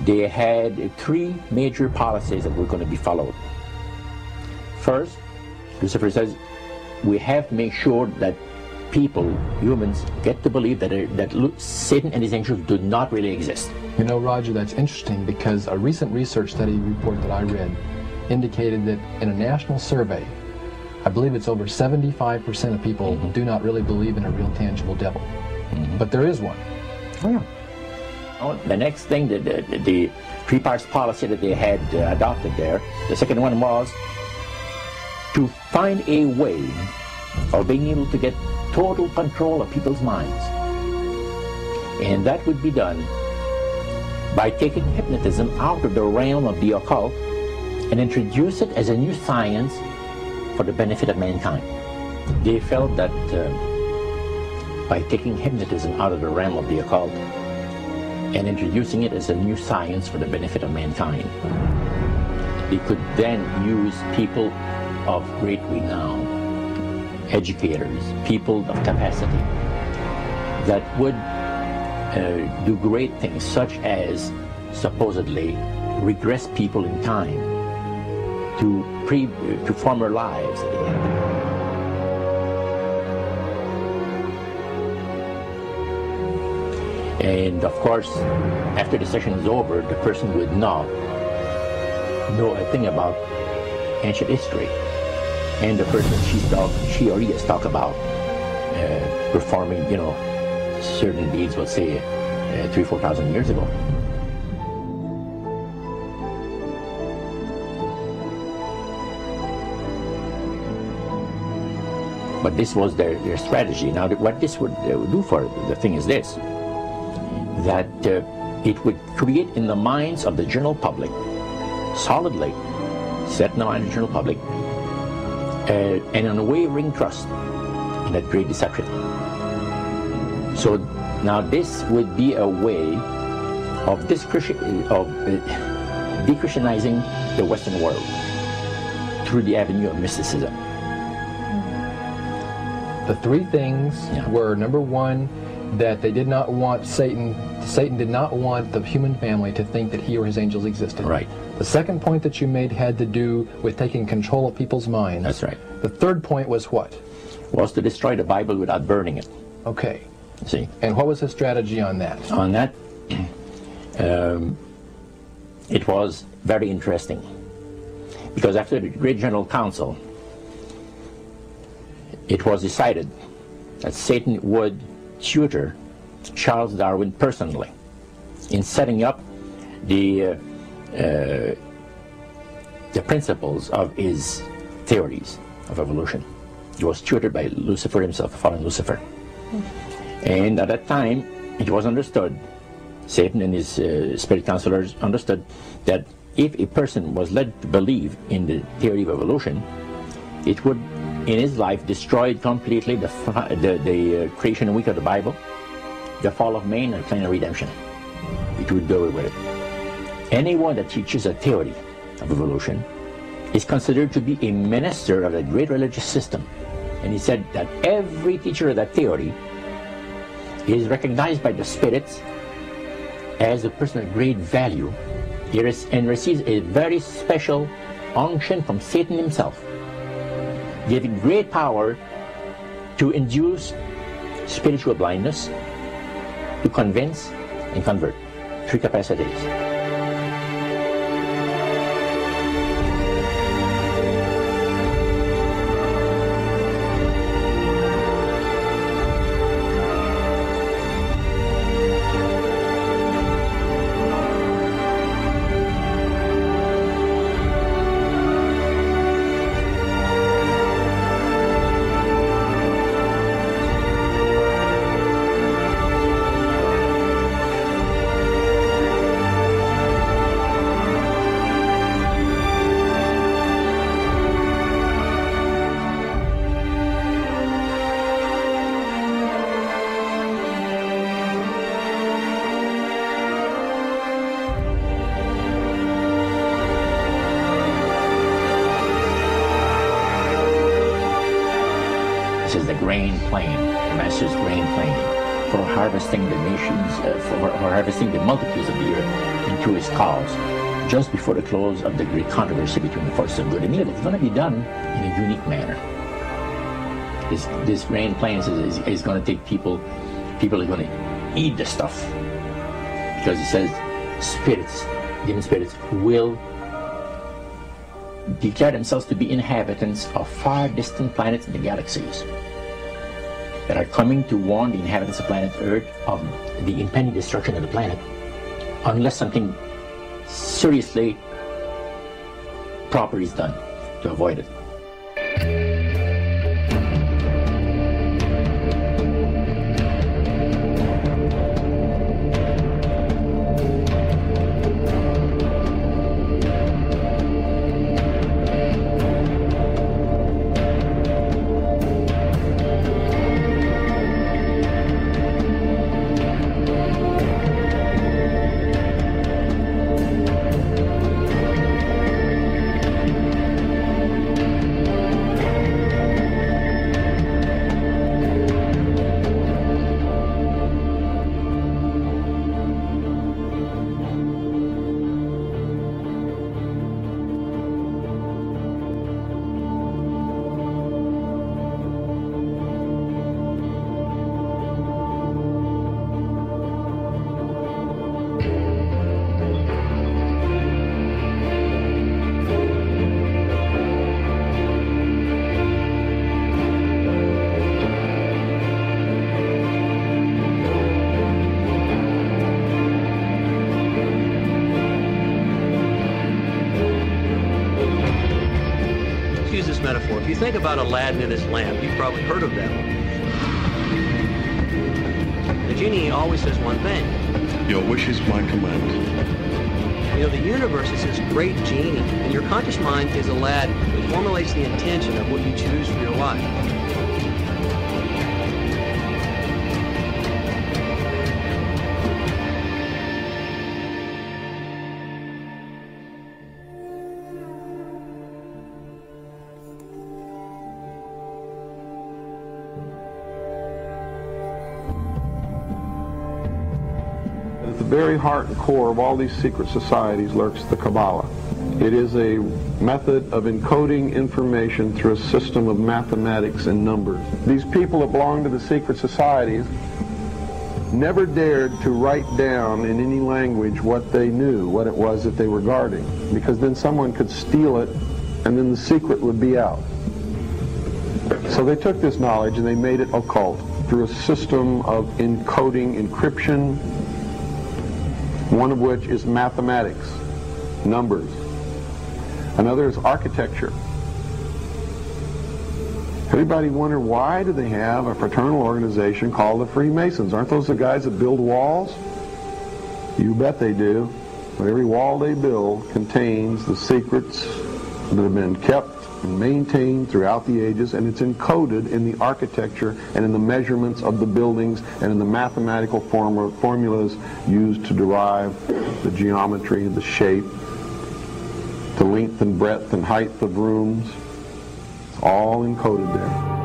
they had three major policies that were going to be followed. First, Lucifer says, we have to make sure that people, humans, get to believe that Satan and his angels do not really exist. You know, Roger, that's interesting because a recent research study report that I read indicated that in a national survey, I believe it's over 75% of people do not really believe in a real tangible devil. But there is one. Oh, yeah. Oh, the next thing, the three parts policy that they had adopted there, the second one was to find a way of being able to get total control of people's minds. And that would be done by taking hypnotism out of the realm of the occult and introduce it as a new science for the benefit of mankind. They felt that by taking hypnotism out of the realm of the occult and introducing it as a new science for the benefit of mankind, they could then use people of great renown, educators, people of capacity, that would do great things, such as supposedly regress people in time to former lives that they had. And of course, after the session is over, the person would not know a thing about ancient history. And the person she or he has talked about performing, certain deeds, let's say, 3,000 or 4,000 years ago. But this was their strategy. Now, what this would do for the thing is this, that it would create in the minds of the general public, solidly set in the mind of the general public, an unwavering trust in that great deception. So now this would be a way of de-Christianizing the Western world through the avenue of mysticism. The three things were, number one, that they did not want Satan did not want the human family to think that he or his angels existed. Right. The second point that you made had to do with taking control of people's minds. That's right. The third point was what? Was to destroy the Bible without burning it. Okay. See? And what was his strategy on that? On that, it was very interesting. Because after the Great General Council, it was decided that Satan would tutor Charles Darwin personally in setting up the principles of his theories of evolution. He was tutored by Lucifer himself, fallen Lucifer. And at that time, it was understood, Satan and his spirit counselors understood, that if a person was led to believe in the theory of evolution, it would, in his life, destroy completely the creation week of the Bible, the fall of man, and the plan of redemption. It would do away with it. Anyone that teaches a theory of evolution is considered to be a minister of a great religious system. And he said that every teacher of that theory is recognized by the spirits as a person of great value and receives a very special unction from Satan himself, giving great power to induce spiritual blindness, to convince and convert. Three capacities. This is the grain plane, the master's grain plane. for harvesting the nations, for harvesting the multitudes of the earth into his cause, just before the close of the great controversy between the forces of good and evil. It's going to be done in a unique manner. This grand plan is going to take people are going to eat the stuff, because it says spirits, demon spirits, will declare themselves to be inhabitants of far distant planets in the galaxies that are coming to warn the inhabitants of planet Earth of the impending destruction of the planet, unless something seriously proper is done to avoid it. Metaphor. If you think about Aladdin and his lamp, you've probably heard of that one. The genie always says one thing. Your wish is my command. You know, the universe is this great genie, and your conscious mind is Aladdin. It formulates the intention of what you choose for your life. At the very heart and core of all these secret societies lurks the Kabbalah. It is a method of encoding information through a system of mathematics and numbers. These people that belong to the secret societies never dared to write down in any language what they knew, what it was that they were guarding, because then someone could steal it and then the secret would be out. So they took this knowledge and they made it occult through a system of encoding, encryption, one of which is mathematics, numbers. Another is architecture. Everybody wonder, why do they have a fraternal organization called the Freemasons? Aren't those the guys that build walls? You bet they do. But every wall they build contains the secrets that have been kept and maintained throughout the ages, and it's encoded in the architecture and in the measurements of the buildings and in the mathematical formulas used to derive the geometry and the shape, the length and breadth and height of rooms. It's all encoded there.